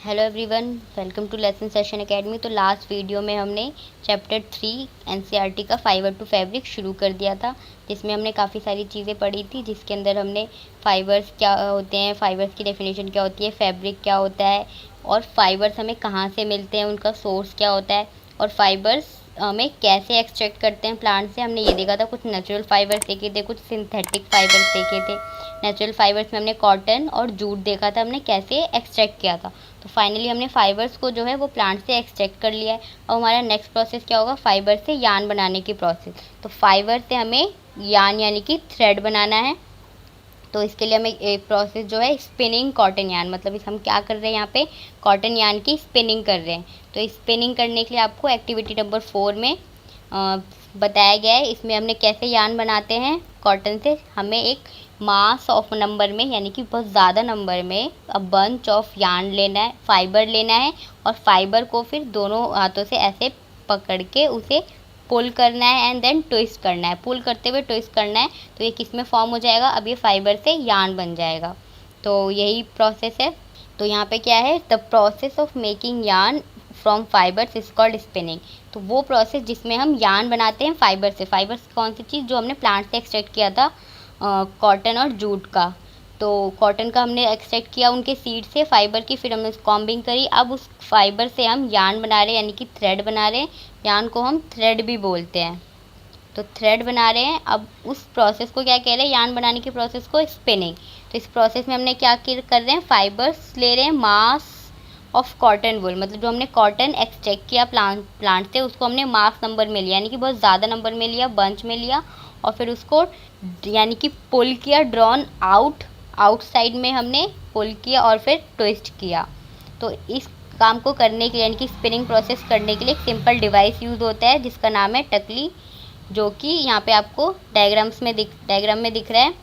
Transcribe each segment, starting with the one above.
Hello everyone, welcome to lesson session academy. तो last video में हमने चैप्टर 3 एनसीईआरटी का फाइबर टू फैब्रिक शुरू कर दिया था, जिसमें हमने काफ़ी सारी चीज़ें पढ़ी थी, जिसके अंदर हमने फाइबर्स क्या होते हैं, फाइबर्स की डेफिनेशन क्या होती है, फैब्रिक क्या होता है और फाइबर्स हमें कहाँ से मिलते हैं, उनका सोर्स क्या होता है और फाइबर्स हमें कैसे एक्सट्रैक्ट करते हैं प्लांट से। हमने ये देखा था, कुछ नेचुरल फाइबर्स देखे थे, कुछ सिंथेटिक फाइबर्स देखे थे। नेचुरल फाइबर्स में हमने कॉटन और जूट देखा था, हमने कैसे एक्सट्रैक्ट किया था। तो फाइनली हमने फाइबर्स को जो है वो प्लांट से एक्सट्रैक्ट कर लिया है। और हमारा नेक्स्ट प्रोसेस क्या होगा, फाइबर से यान बनाने की प्रोसेस। तो फाइबर से हमें यान यानी कि थ्रेड बनाना है। तो इसके लिए हमें एक प्रोसेस जो है स्पिनिंग कॉटन यान, मतलब इस हम क्या कर रहे हैं, यहाँ पे कॉटन यान की स्पिनिंग कर रहे हैं। तो स्पिनिंग करने के लिए आपको एक्टिविटी नंबर 4 में बताया गया है। इसमें हमने कैसे यान बनाते हैं कॉटन से। हमें एक मास ऑफ नंबर में यानी कि बहुत ज़्यादा नंबर में बंच ऑफ यान लेना है, फाइबर लेना है और फाइबर को फिर दोनों हाथों से ऐसे पकड़ के उसे पुल करना है एंड देन ट्विस्ट करना है। पुल करते हुए ट्विस्ट करना है तो ये किस में फॉर्म हो जाएगा, अब ये फाइबर से यान बन जाएगा। तो यही प्रोसेस है। तो यहाँ पे क्या है, द प्रोसेस ऑफ मेकिंग यान from fibres is called spinning. तो वो प्रोसेस जिसमें हम यान बनाते हैं फाइबर से। फाइबर्स कौन सी चीज़, जो हमने प्लांट से एक्सट्रैक्ट किया था, कॉटन और जूट का। तो कॉटन का हमने एक्सट्रैक्ट किया उनके सीड से, फाइबर की, फिर हमने कॉम्बिंग करी। अब उस फाइबर से हम यान बना रहे हैं यानी कि थ्रेड बना रहे हैं। यान को हम थ्रेड भी बोलते हैं। तो थ्रेड बना रहे हैं। अब उस प्रोसेस को क्या कह रहे हैं, यान बनाने की प्रोसेस को स्पिनिंग। तो इस प्रोसेस में हमने क्या कर रहे हैं, फाइबर्स ले रहे हैं मास ऑफ कॉटन वुल, मतलब जो हमने कॉटन एक्सट्रैक्ट किया प्लांट से, उसको हमने मास नंबर में लिया यानी कि बहुत ज़्यादा नंबर में लिया, बंच में लिया और फिर उसको यानी कि पुल किया, ड्रॉन आउटसाइड में हमने पुल किया और फिर ट्विस्ट किया। तो इस काम को करने के लिए यानी कि स्पिनिंग प्रोसेस करने के लिए एक सिंपल डिवाइस यूज़ होता है जिसका नाम है टकली, जो कि यहाँ पे आपको डायग्राम में दिख रहा है।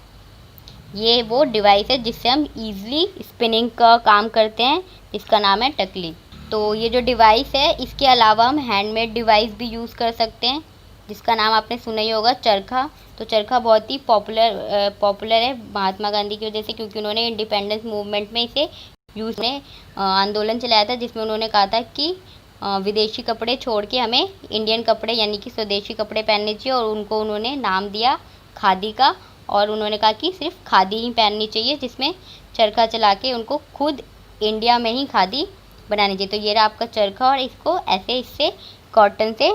ये वो डिवाइस है जिससे हम इजीली स्पिनिंग का काम करते हैं, इसका नाम है टकली। तो ये जो डिवाइस है, इसके अलावा हम हैंडमेड डिवाइस भी यूज़ कर सकते हैं, जिसका नाम आपने सुना ही होगा, चरखा। तो चरखा बहुत ही पॉपुलर है महात्मा गांधी की वजह से, क्योंकि उन्होंने इंडिपेंडेंस मूवमेंट में इसे यूज़ ने आंदोलन चलाया था, जिसमें उन्होंने कहा था कि विदेशी कपड़े छोड़ के हमें इंडियन कपड़े यानी कि स्वदेशी कपड़े पहनने चाहिए। और उनको उन्होंने नाम दिया खादी का, और उन्होंने कहा कि सिर्फ खादी ही पहननी चाहिए, जिसमें चरखा चला के उनको खुद इंडिया में ही खादी बनानी चाहिए। तो ये रहा आपका चरखा, और इसको ऐसे इससे कॉटन से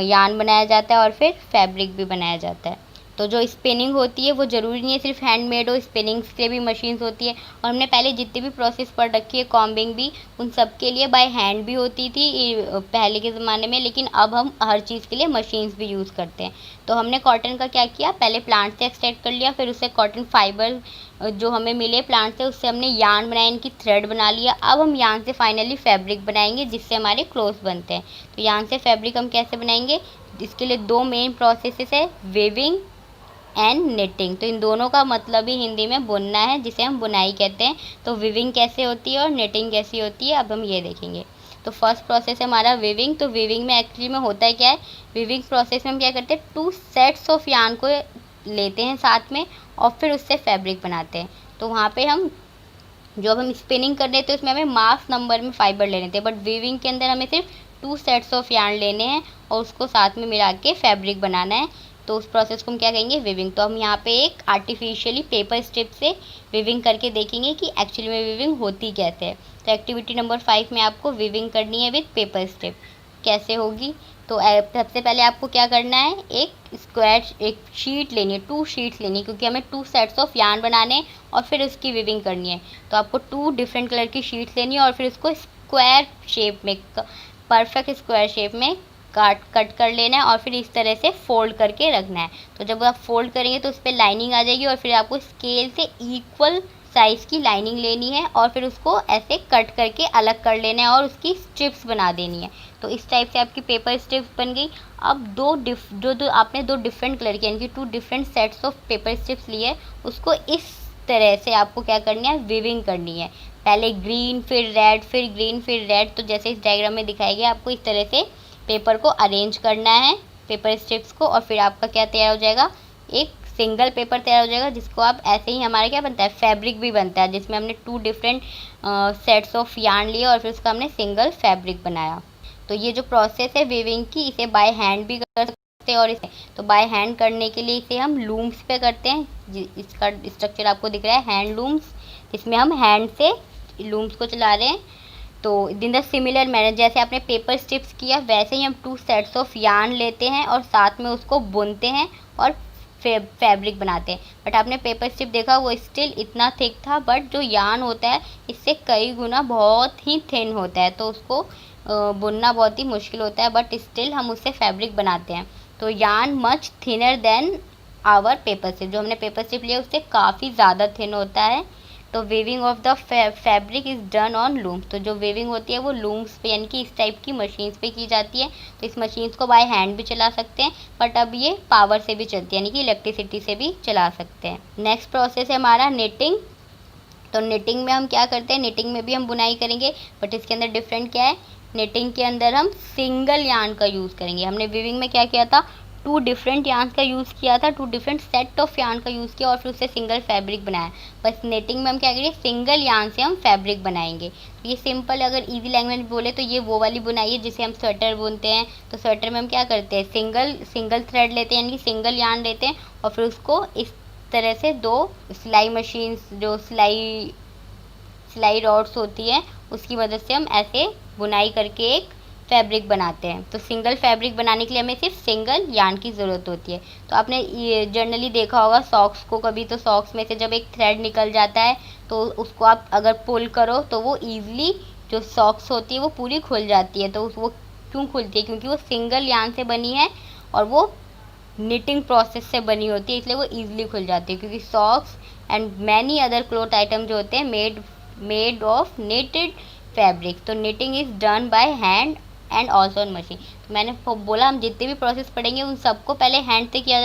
यान बनाया जाता है और फिर फैब्रिक भी बनाया जाता है। तो जो स्पिनिंग होती है वो ज़रूरी नहीं है सिर्फ हैंडमेड हो, स्पिनिंग के भी मशीन्स होती है। और हमने पहले जितनी भी प्रोसेस पढ़ रखी है, कॉम्बिंग भी, उन सब के लिए बाय हैंड भी होती थी पहले के ज़माने में, लेकिन अब हम हर चीज़ के लिए मशीन्स भी यूज़ करते हैं। तो हमने कॉटन का क्या किया, पहले प्लांट से एक्सट्रैक्ट कर लिया, फिर उससे कॉटन फाइबर जो हमें मिले प्लांट से, उससे हमने यान बनाया, इनकी थ्रेड बना लिया। अब हम यान से फाइनली फैब्रिक बनाएंगे जिससे हमारे क्लोथ्स बनते हैं। तो यान से फैब्रिक हम कैसे बनाएंगे, इसके लिए दो मेन प्रोसेसेस है, वेविंग एंड निटिंग। तो इन दोनों का मतलब ही हिंदी में बुनना है, जिसे हम बुनाई कहते हैं। तो विविंग कैसे होती है और निटिंग कैसी होती है, अब हम ये देखेंगे। तो फर्स्ट प्रोसेस है हमारा विविंग। तो विविंग में एक्चुअली में होता है क्या है, विविंग प्रोसेस में हम क्या करते हैं, 2 सेट्स ऑफ यान को लेते हैं साथ में और फिर उससे फैब्रिक बनाते हैं। तो वहाँ पे हम जो अब हम स्पिनिंग कर रहे थे उसमें हमें मास नंबर में फाइबर लेने थे, बट वीविंग के अंदर हमें सिर्फ 2 सेट्स ऑफ यार्न लेने हैं और उसको साथ में मिला के फैब्रिक बनाना है। तो उस प्रोसेस को हम क्या कहेंगे, विविंग। तो हम यहाँ पे एक आर्टिफिशियली पेपर स्ट्रिप से विविंग करके देखेंगे कि एक्चुअली में विविंग होती कैसे है। तो एक्टिविटी नंबर 5 में आपको विविंग करनी है विद पेपर स्ट्रिप। कैसे होगी, तो सबसे पहले आपको क्या करना है, एक शीट लेनी है, 2 शीट्स लेनी है, क्योंकि हमें 2 सेट्स ऑफ यार्न बनाने हैं और फिर उसकी विविंग करनी है। तो आपको 2 डिफरेंट कलर की शीट्स लेनी है और फिर उसको स्क्वायर शेप में, परफेक्ट स्क्वायर शेप में कट कर लेना है और फिर इस तरह से फोल्ड करके रखना है। तो जब आप फोल्ड करेंगे तो उस पर लाइनिंग आ जाएगी और फिर आपको स्केल से इक्वल साइज़ की लाइनिंग लेनी है और फिर उसको ऐसे कट करके अलग कर लेना है और उसकी स्ट्रिप्स बना देनी है। तो इस टाइप से आपकी पेपर स्ट्रिप्स बन गई। अब जो आपने 2 डिफरेंट कलर की यानी कि 2 different sets of paper strips लिए, उसको इस तरह से आपको क्या करनी है, विविंग करनी है। पहले ग्रीन फिर रेड, फिर ग्रीन फिर रेड। तो जैसे इस डायग्राम में दिखाया गया, आपको इस तरह से पेपर को अरेंज करना है, पेपर स्ट्रिप्स को, और फिर आपका क्या तैयार हो जाएगा, एक सिंगल पेपर तैयार हो जाएगा, जिसको आप ऐसे ही हमारा क्या बनता है, फैब्रिक भी बनता है, जिसमें हमने 2 डिफरेंट सेट्स ऑफ यार्न लिए और फिर उसका हमने सिंगल फैब्रिक बनाया। तो ये जो प्रोसेस है वीविंग की, इसे बाय हैंड भी कर सकते हैं और इसे तो बाय हैंड करने के लिए इसे हम लूम्स पे करते हैं। इसका स्ट्रक्चर आपको दिख रहा है, हैंड लूम्स, इसमें हम हैंड से लूम्स को चला रहे हैं। तो इन द सिमिलर मैनर, जैसे आपने पेपर स्ट्रिप्स किया वैसे ही हम 2 सेट्स ऑफ यार्न लेते हैं और साथ में उसको बुनते हैं और फैब्रिक बनाते हैं। बट आपने पेपर स्ट्रिप देखा, वो स्टिल इतना थिक था, बट जो यार्न होता है इससे कई गुना बहुत ही थिन होता है, तो उसको बुनना बहुत ही मुश्किल होता है, बट स्टिल हम उससे फैब्रिक बनाते हैं। तो yarn much thinner than our paper strip, जो हमने पेपर स्ट्रिप लिया उससे काफ़ी ज़्यादा थिन होता है। तो weaving of the fabric is done on looms, तो जो वेविंग होती है वो लूम्स पे यानी कि इस टाइप की मशीन्स पे की जाती है। तो इस मशीन्स को बाय हैंड भी चला सकते हैं, बट अब ये पावर से भी चलती है यानी कि इलेक्ट्रिसिटी से भी चला सकते हैं। नेक्स्ट प्रोसेस है हमारा निटिंग। तो निटिंग में हम क्या करते हैं, निटिंग में भी हम बुनाई करेंगे, बट इसके अंदर डिफरेंट क्या है, निटिंग के अंदर हम सिंगल यार्न का यूज़ करेंगे। हमने वीविंग में क्या किया था, 2 डिफरेंट यार्न्स का यूज़ किया था, 2 डिफरेंट सेट ऑफ यार्न का यूज़ किया और फिर उससे सिंगल फैब्रिक बनाया। बस निटिंग में हम क्या करेंगे, सिंगल यार्न से हम फैब्रिक बनाएंगे। तो ये सिंपल, अगर इजी लैंग्वेज बोले तो ये वो वाली बुनाई है जिसे हम स्वेटर बुनते हैं। तो स्वेटर में हम क्या करते हैं, सिंगल थ्रेड लेते हैं यानी कि सिंगल यार्न लेते हैं और फिर उसको इस तरह से 2 सिलाई मशीन्स, जो सिलाई रॉड्स होती है, उसकी मदद से हम ऐसे बुनाई करके एक फैब्रिक बनाते हैं। तो सिंगल फैब्रिक बनाने के लिए हमें सिर्फ सिंगल यार्न की ज़रूरत होती है। तो आपने ये जनरली देखा होगा सॉक्स को, कभी तो सॉक्स में से जब एक थ्रेड निकल जाता है तो उसको आप अगर पुल करो तो वो ईज़िली जो सॉक्स होती है वो पूरी खुल जाती है। तो वो क्यों खुलती है, क्योंकि वो सिंगल यार्न से बनी है और वो निटिंग प्रोसेस से बनी होती है, इसलिए वो ईज़िली खुल जाती है। क्योंकि socks and many other cloth item जो होते हैं मेड ऑफ निटेड फैब्रिक। तो knitting is done by hand and also on machine. तो मैंने बोला हम जितने भी प्रोसेस पढ़ेंगे उन सबको पहले हैंड से किया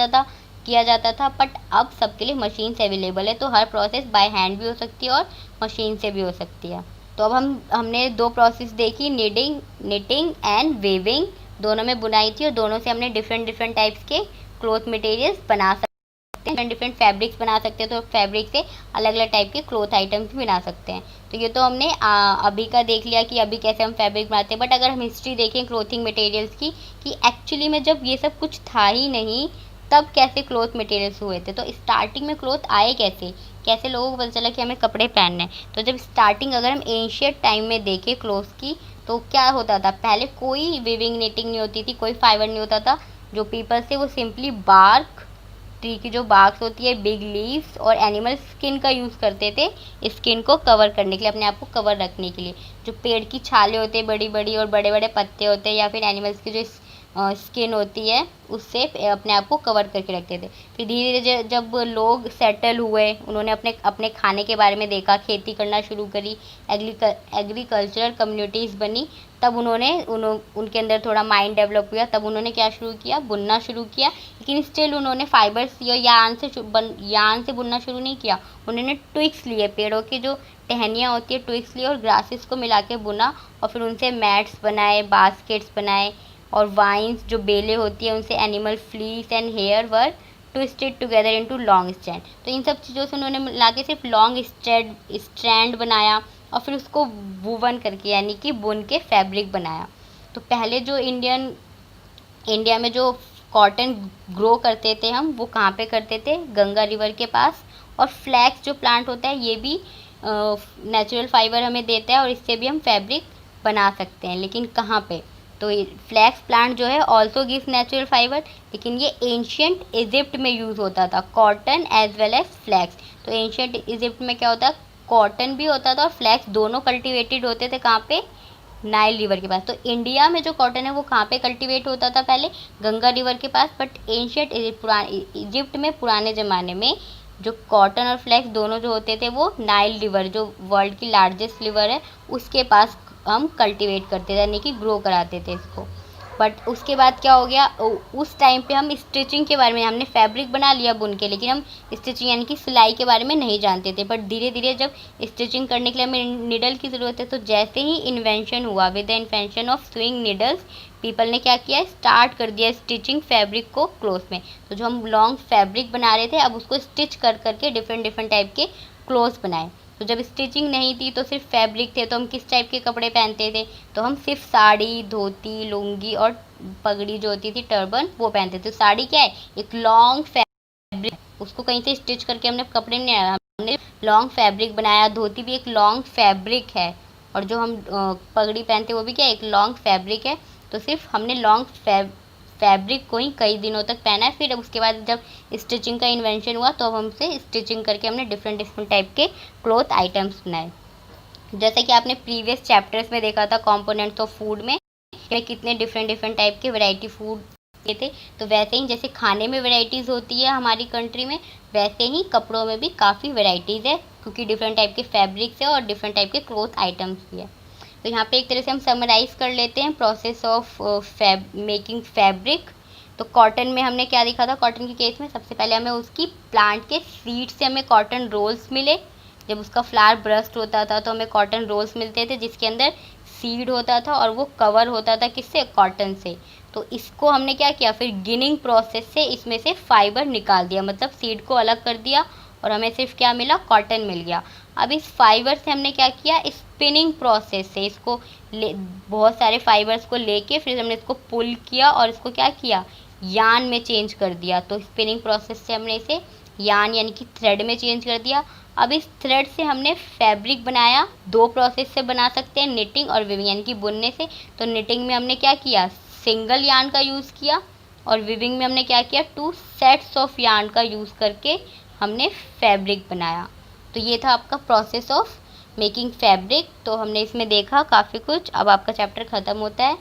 जाता था, बट अब सबके लिए मशीन से अवेलेबल है। तो हर प्रोसेस बाय हैंड भी हो सकती है और मशीन से भी हो सकती है। तो अब हमने 2 प्रोसेस देखी, निटिंग एंड वेविंग, दोनों में बुनाई थी और दोनों से हमने डिफरेंट टाइप्स के क्लॉथ मटेरियल्स बना सकते हैं, डिफरेंट फैब्रिक्स बना सकते हैं। तो फैब्रिक से अलग अलग टाइप के क्लॉथ आइटम्स भी बना सकते हैं। तो ये तो हमने अभी का देख लिया कि अभी कैसे हम फैब्रिक बनाते हैं। बट अगर हम हिस्ट्री देखें क्लॉथिंग मटेरियल्स की, कि एक्चुअली में जब ये सब कुछ था ही नहीं तब कैसे क्लॉथ मटेरियल्स हुए थे। तो स्टार्टिंग में क्लॉथ आए कैसे लोगों को पता चला कि हमें कपड़े पहनने हैं। तो जब स्टार्टिंग अगर हम एंशियंट टाइम में देखें क्लॉथ्स की, तो क्या होता था, पहले कोई वीविंग निटिंग नहीं होती थी, कोई फाइबर नहीं होता था। जो पीपल थे वो सिंपली बार्क, ट्री की जो बार्क्स होती है, बिग लीव्स और एनिमल स्किन का यूज़ करते थे स्किन को कवर करने के लिए, अपने आप को कवर रखने के लिए। जो पेड़ की छालें होते हैं बड़ी बड़ी और बड़े बड़े पत्ते होते हैं, या फिर एनिमल्स की जो स्किन होती है उससे अपने आप को कवर करके रखते थे। फिर धीरे धीरे जब लोग सेटल हुए, उन्होंने अपने खाने के बारे में देखा, खेती करना शुरू करी, एग्रीकल्चरल कम्युनिटीज़ बनी, तब उनके अंदर थोड़ा माइंड डेवलप हुआ, तब उन्होंने क्या शुरू किया, बुनना शुरू किया। लेकिन स्टिल उन्होंने फाइबर्स या यार्न से बुनना शुरू नहीं किया, उन्होंने ट्विग्स लिए, पेड़ों की जो टहनियाँ होती है ट्विग्स लिए और ग्रासेस को मिला के बुना और फिर उनसे मैट्स बनाए, बास्केट्स बनाए और वाइन्स जो बेलें होती है उनसे animal fleece and hair were twisted together into long strand. तो इन सब चीज़ों से उन्होंने मिला के सिर्फ लॉन्ग स्ट्रैंड बनाया और फिर उसको वूवन करके यानी कि बुन के फैब्रिक बनाया। तो पहले जो इंडिया में जो कॉटन ग्रो करते थे हम, वो कहाँ पे करते थे, गंगा रिवर के पास। और फ्लैक्स जो प्लांट होता है ये भी नेचुरल फाइबर हमें देता है और इससे भी हम फैब्रिक बना सकते हैं। लेकिन कहाँ पे, तो फ्लैक्स प्लांट जो है ऑल्सो गिव्स नेचुरल फाइबर, लेकिन ये एंशियंट इजिप्ट में यूज़ होता था, cotton as well as flax. तो एंशियंट इजिप्ट में क्या होता है, कॉटन भी होता था और फ्लैक्स दोनों कल्टिवेटेड होते थे, कहाँ पे, नाइल रिवर के पास। तो इंडिया में जो कॉटन है वो कहाँ पे कल्टीवेट होता था पहले, गंगा रिवर के पास। बट एंशियंट इजिप्ट में पुराने ज़माने में जो कॉटन और फ्लैक्स दोनों जो होते थे वो नाइल रिवर, जो वर्ल्ड की लार्जेस्ट रिवर है, उसके पास हम कल्टीवेट करते थे यानी कि ग्रो कराते थे इसको। बट उसके बाद क्या हो गया, उस टाइम पे हम स्टिचिंग के बारे में, हमने फैब्रिक बना लिया बुन के, लेकिन हम स्टिचिंग यानी कि सिलाई के बारे में नहीं जानते थे। बट धीरे धीरे जब स्टिचिंग करने के लिए हमें निडल की ज़रूरत है, तो जैसे ही इन्वेंशन हुआ, with the invention of swing needles, people ने क्या किया, स्टार्ट कर दिया स्टिचिंग फैब्रिक को क्लोथ में। तो जो हम लॉन्ग फैब्रिक बना रहे थे, अब उसको स्टिच कर करके डिफरेंट डिफरेंट टाइप के क्लोथ बनाए। तो जब स्टिचिंग नहीं थी तो सिर्फ फैब्रिक थे, तो हम किस टाइप के कपड़े पहनते थे, तो हम सिर्फ साड़ी, धोती, लुंगी और पगड़ी जो होती थी, टर्बन, वो पहनते थे। तो साड़ी क्या है, एक लॉन्ग फैब्रिक, उसको कहीं से स्टिच करके हमने कपड़े नहीं आया, हमने लॉन्ग फैब्रिक बनाया। धोती भी एक लॉन्ग फैब्रिक है, और जो हम पगड़ी पहनते हैं वो भी क्या है, एक लॉन्ग फैब्रिक है। तो सिर्फ हमने लॉन्ग फैब्रिक को ही कई दिनों तक पहना है। फिर उसके बाद जब स्टिचिंग का इन्वेंशन हुआ, तो अब हमसे स्टिचिंग करके हमने डिफरेंट डिफरेंट टाइप के क्लॉथ आइटम्स बनाए। जैसे कि आपने प्रीवियस चैप्टर्स में देखा था कंपोनेंट्स ऑफ फूड में कितने डिफरेंट डिफरेंट टाइप के वैरायटी फूड थे। तो वैसे ही जैसे खाने में वैरायटीज़ होती है हमारी कंट्री में, वैसे ही कपड़ों में भी काफ़ी वैरायटीज़ है, क्योंकि डिफरेंट टाइप के फैब्रिक्स है और डिफरेंट टाइप के क्लॉथ आइटम्स भी है। तो यहाँ पे एक तरह से हम समराइज कर लेते हैं प्रोसेस ऑफ मेकिंग फैब्रिक। तो कॉटन में हमने क्या देखा था, कॉटन के केस में सबसे पहले हमें उसकी प्लांट के सीड से हमें कॉटन रोल्स मिले। जब उसका फ्लावर ब्रस्ट होता था तो हमें कॉटन रोल्स मिलते थे, जिसके अंदर सीड होता था और वो कवर होता था किससे, कॉटन से। तो इसको हमने क्या किया, फिर गिनिंग प्रोसेस से इसमें से फाइबर निकाल दिया, मतलब सीड को अलग कर दिया और हमें सिर्फ क्या मिला, कॉटन मिल गया। अब इस फाइबर से हमने क्या किया, स्पिनिंग प्रोसेस से इसको बहुत सारे फाइबर्स को लेके फिर हमने इसको पुल किया और इसको क्या किया, यान में चेंज कर दिया। तो स्पिनिंग प्रोसेस से हमने इसे यान यानी कि थ्रेड में चेंज कर दिया। अब इस थ्रेड से हमने फैब्रिक बनाया। दो प्रोसेस से बना सकते हैं, निटिंग और विविंग यानी कि बुनने से। तो निटिंग में हमने क्या किया, सिंगल यान का यूज़ किया, और विविंग में हमने क्या किया, 2 सेट्स ऑफ यान का यूज़ करके हमने फैब्रिक बनाया। तो ये था आपका प्रोसेस ऑफ मेकिंग फैब्रिक। तो हमने इसमें देखा काफ़ी कुछ। अब आपका चैप्टर ख़त्म होता है,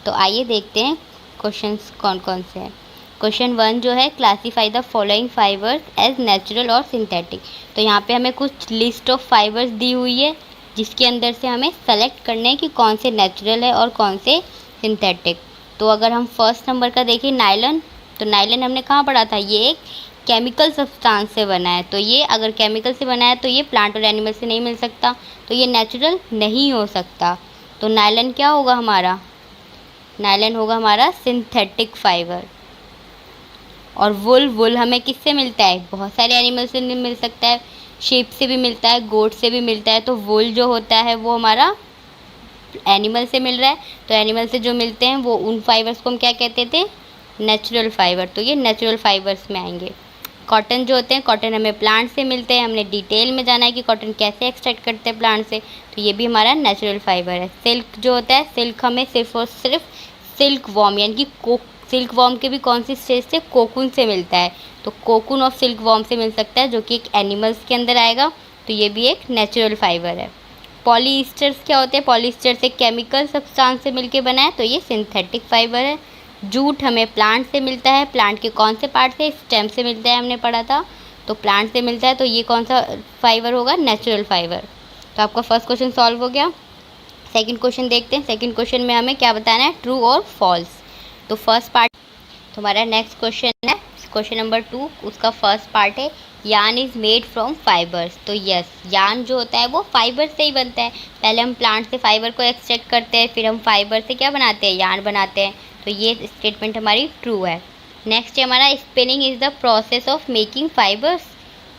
तो आइए देखते हैं क्वेश्चंस कौन कौन से हैं। क्वेश्चन 1 जो है, classify the following fibres as natural और सिंथेटिक। तो यहाँ पे हमें कुछ लिस्ट ऑफ फाइबर्स दी हुई है, जिसके अंदर से हमें सेलेक्ट करना है कि कौन से नेचुरल है और कौन से सिंथेटिक। तो अगर हम फर्स्ट नंबर का देखें, नायलन, तो नायलन हमने कहाँ पढ़ा था, ये एक केमिकल सब्सटेंस से बना है। तो ये अगर केमिकल से बना है तो ये प्लांट और एनिमल से नहीं मिल सकता, तो ये नेचुरल नहीं हो सकता। तो नायलन क्या होगा हमारा, नायलन होगा हमारा सिंथेटिक फाइबर। और वुल हमें किससे मिलता है, बहुत सारे एनिमल से मिल सकता है, शेप से भी मिलता है, गोट से भी मिलता है। तो वुल जो होता है वो हमारा एनिमल से मिल रहा है। तो एनिमल से जो मिलते हैं वो उन फाइबर्स को हम क्या कहते थे, नेचुरल फाइबर। तो ये नेचुरल फाइबर्स में आएंगे। कॉटन जो होते हैं, कॉटन हमें प्लांट से मिलते हैं। हमने डिटेल में जाना है कि कॉटन कैसे एक्सट्रैक्ट करते हैं प्लांट से, तो ये भी हमारा नेचुरल फाइबर है। सिल्क जो होता है, सिल्क हमें सिर्फ और सिर्फ सिल्क वॉर्म यानी कि सिल्क वॉर्म के भी कौन सी स्टेज से, कोकून से मिलता है। तो कोकून ऑफ सिल्क वॉर्म से मिल सकता है, जो कि एक एनिमल्स के अंदर आएगा। तो ये भी एक नेचुरल फाइबर है। पॉलीस्टर्स क्या होते हैं, पॉलीस्टर से केमिकल सब्सटेंस से मिलके बना है, तो ये सिंथेटिक फाइबर है। जूट हमें प्लांट से मिलता है। प्लांट के कौन से पार्ट से, स्टेम से मिलता है, हमने पढ़ा था। तो प्लांट से मिलता है, तो ये कौन सा फाइबर होगा, नेचुरल फाइबर। तो आपका फर्स्ट क्वेश्चन सॉल्व हो गया। सेकंड क्वेश्चन देखते हैं। सेकंड क्वेश्चन में हमें क्या बताना है, ट्रू और फॉल्स। तो फर्स्ट पार्ट तो हमारा नेक्स्ट क्वेश्चन है, क्वेश्चन नंबर 2, उसका फर्स्ट पार्ट है, यान इज़ मेड फ्रॉम फाइबर्स। तो यस, यान जो होता है वो फाइबर से ही बनता है। पहले हम प्लांट से फाइबर को एक्सट्रैक्ट करते हैं, फिर हम फाइबर से क्या बनाते हैं, यान बनाते हैं। तो ये स्टेटमेंट हमारी ट्रू है। नेक्स्ट है हमारा, spinning is the process of making fibres.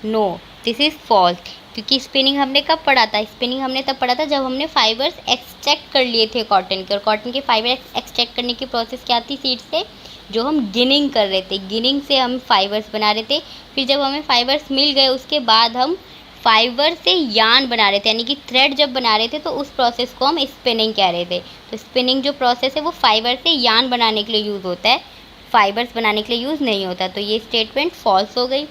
No, this is false, क्योंकि स्पिनिंग हमने कब पढ़ा था, स्पिनिंग हमने तब पढ़ा था जब हमने फाइबर्स एक्सट्रैक्ट कर लिए थे कॉटन के। और कॉटन के फाइबर एक्सट्रैक्ट करने की प्रोसेस क्या थी, सीड से, जो हम गिनिंग कर रहे थे। गिनिंग से हम फाइबर्स बना रहे थे। फिर जब हमें फाइबर्स मिल गए, उसके बाद हम फाइबर से यान बना रहे थे, यानी कि थ्रेड जब बना रहे थे, तो उस प्रोसेस को हम स्पिनिंग कह रहे थे। तो स्पिनिंग जो प्रोसेस है वो फाइबर से यान बनाने के लिए यूज़ होता है, फाइबर्स बनाने के लिए यूज़ नहीं होता। तो ये स्टेटमेंट फॉल्स हो गई।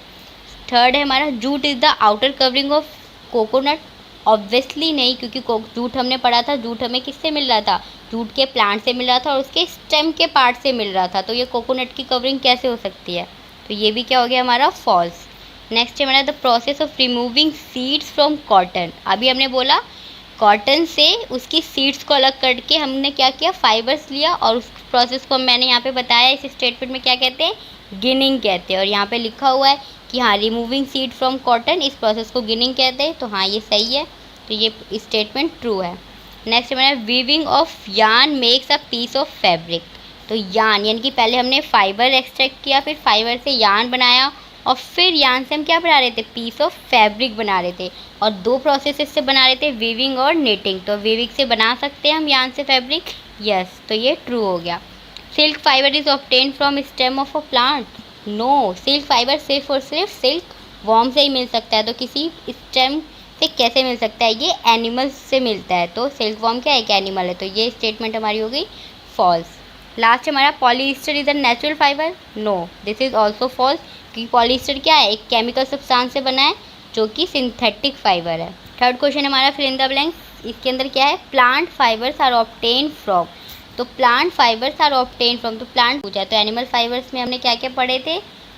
थर्ड है हमारा, jute is the outer covering of coconut. Obviously नहीं, क्योंकि जूट हमने पढ़ा था, जूट हमें किससे मिल रहा था, जूट के प्लांट से मिल रहा था और उसके स्टेम के पार्ट से मिल रहा था। तो ये कोकोनट की कवरिंग कैसे हो सकती है, तो ये भी क्या हो गया हमारा, फॉल्स। नेक्स्ट है हमारा, the process of removing seeds from cotton. अभी हमने बोला कॉटन से उसकी सीड्स को अलग करके हमने क्या किया, फाइबर्स लिया, और उस प्रोसेस को मैंने यहाँ पे बताया, इस स्टेटमेंट में क्या कहते हैं, गिनिंग कहते हैं। और यहाँ पे लिखा हुआ है कि हाँ, रिमूविंग सीड फ्रॉम कॉटन, इस प्रोसेस को गिनिंग कहते हैं। तो हाँ, ये सही है, तो ये स्टेटमेंट ट्रू है। नेक्स्ट हमारा, weaving of yarn makes a piece of fabric. तो यान, यानी कि पहले हमने फाइबर एक्सट्रैक्ट किया, फिर फाइबर से यान बनाया, और फिर यान से हम क्या बना रहे थे, पीस ऑफ फैब्रिक बना रहे थे। और दो प्रोसेस से बना रहे थे, वीविंग और नेटिंग। तो वीविंग से बना सकते हैं हम यान से फैब्रिक, यस, तो ये ट्रू हो गया। Silk fibre is obtain from stem of a plant, no, silk fibre सिर्फ और सिर्फ सिल्क वॉर्म से ही मिल सकता है। तो किसी स्टेम से कैसे मिल सकता है, ये एनिमल्स से मिलता है। तो सिल्क वॉर्म क्या है, एक एनिमल है। तो ये स्टेटमेंट हमारी हो गई फॉल्स। लास्ट हमारा polyester is a natural fibre, no, this is also false, क्योंकि पॉलीस्टर क्या है, एक केमिकल सब्सटेंस से बना है जो कि सिंथेटिक फाइबर है। थर्ड क्वेश्चन हमारा फिल इन द ब्लैंक्स, इसके अंदर क्या है, plant fibres are obtain from. तो plant fibres are obtain from, तो प्लांट पूछा है। तो एनिमल फाइबर्स में हमने क्या क्या पढ़े थे,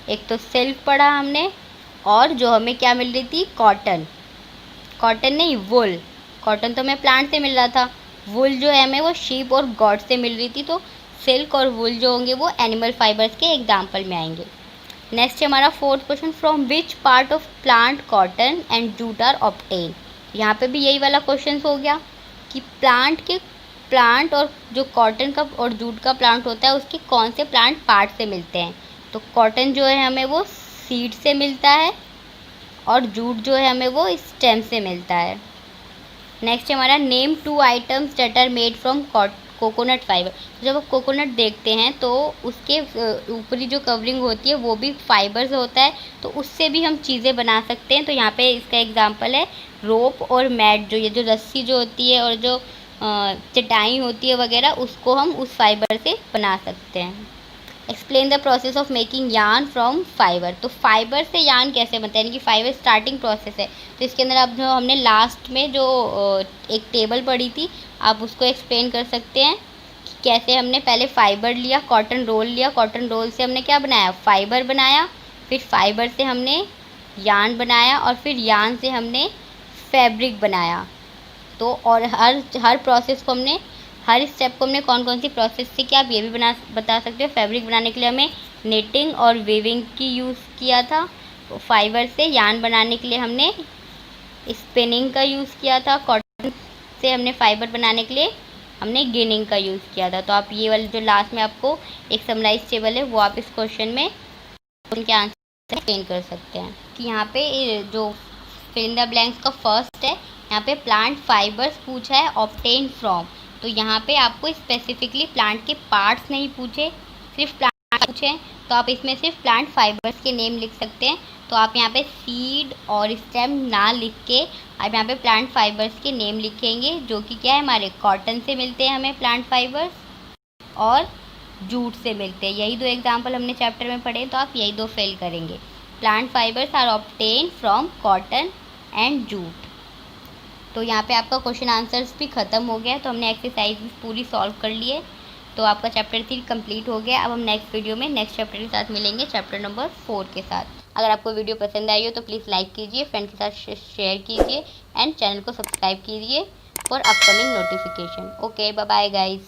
एक तो सिल्क पढ़ा हमने, और जो हमें क्या मिल रही थी, कॉटन, कॉटन नहीं वुल, कॉटन तो हमें प्लांट से मिल रहा था, वुल जो है हमें वो शीप और गॉड से मिल रही थी। तो सिल्क और वुल जो होंगे वो एनिमल फाइबर्स के एग्जाम्पल में आएंगे। नेक्स्ट हमारा fourth question, from which part of plant cotton and jute are obtain. यहाँ पे भी यही वाला क्वेश्चन हो गया कि प्लांट और जो कॉटन का और जूट का प्लांट होता है उसके कौन से प्लांट पार्ट से मिलते हैं। तो कॉटन जो है हमें वो सीड से मिलता है, और जूट जो है हमें वो स्टेम से मिलता है। नेक्स्ट हमारा name two items that are made from coconut fibre. जब आप कोकोनट देखते हैं तो उसके ऊपरी जो कवरिंग होती है वो भी फाइबर से होता है, तो उससे भी हम चीज़ें बना सकते हैं। तो यहाँ पे इसका एग्जांपल है रोप और मैट, जो ये जो रस्सी जो होती है और जो चटाई होती है वगैरह, उसको हम उस फाइबर से बना सकते हैं। Explain the process of making yarn from fibre. तो फाइबर से यार्न कैसे बनता है, यानी कि फाइबर स्टार्टिंग प्रोसेस है। तो इसके अंदर अब जो हमने लास्ट में जो एक टेबल पढ़ी थी, आप उसको एक्सप्लेन कर सकते हैं कि कैसे हमने पहले फाइबर लिया, कॉटन रोल लिया, कॉटन रोल से हमने क्या बनाया, फाइबर बनाया, फिर फाइबर से हमने यार्न बनाया, और फिर यार्न से हमने फैब्रिक बनाया। तो और हर प्रोसेस को हमने, हर स्टेप को हमने कौन कौन सी प्रोसेस से किया, आप ये भी बता सकते हो। फैब्रिक बनाने के लिए हमें नेटिंग और वीविंग की यूज़ किया था, फाइबर से यार्न बनाने के लिए हमने स्पिनिंग का यूज़ किया था, कॉटन से हमने फाइबर बनाने के लिए हमने गिनिंग का यूज़ किया था। तो आप ये वाले जो लास्ट में आपको एक समराइज टेबल है वो आप इस क्वेश्चन में उनके आंसर एक्सप्लेन कर सकते हैं। कि यहाँ पे जो फिल इन द ब्लैंक्स का फर्स्ट है, यहाँ पे प्लांट फाइबर्स पूछा है ऑब्टेन फ्रॉम। तो यहाँ पे आपको स्पेसिफिकली प्लांट के पार्ट्स नहीं पूछे, सिर्फ प्लांट पूछे, तो आप इसमें सिर्फ प्लांट फाइबर्स के नेम लिख सकते हैं। तो आप यहाँ पे सीड और स्टेम ना लिख के आप यहाँ पे प्लांट फाइबर्स के नेम लिखेंगे, जो कि क्या है, हमारे कॉटन से मिलते हैं हमें प्लांट फाइबर्स, और जूट से मिलते हैं। यही दो एग्जाम्पल हमने चैप्टर में पढ़े, तो आप यही दो फिल करेंगे। Plant fibres are obtain from cotton and jute. तो यहाँ पे आपका क्वेश्चन आंसर्स भी ख़त्म हो गया। तो हमने एक्सरसाइज पूरी सॉल्व कर ली है। तो आपका चैप्टर 3 कंप्लीट हो गया। अब हम नेक्स्ट वीडियो में नेक्स्ट चैप्टर के साथ मिलेंगे, चैप्टर नंबर 4 के साथ। अगर आपको वीडियो पसंद आई हो तो प्लीज़ लाइक कीजिए, फ्रेंड के साथ शेयर कीजिए, एंड चैनल को सब्सक्राइब कीजिए for upcoming notification. Okay, bye bye guys.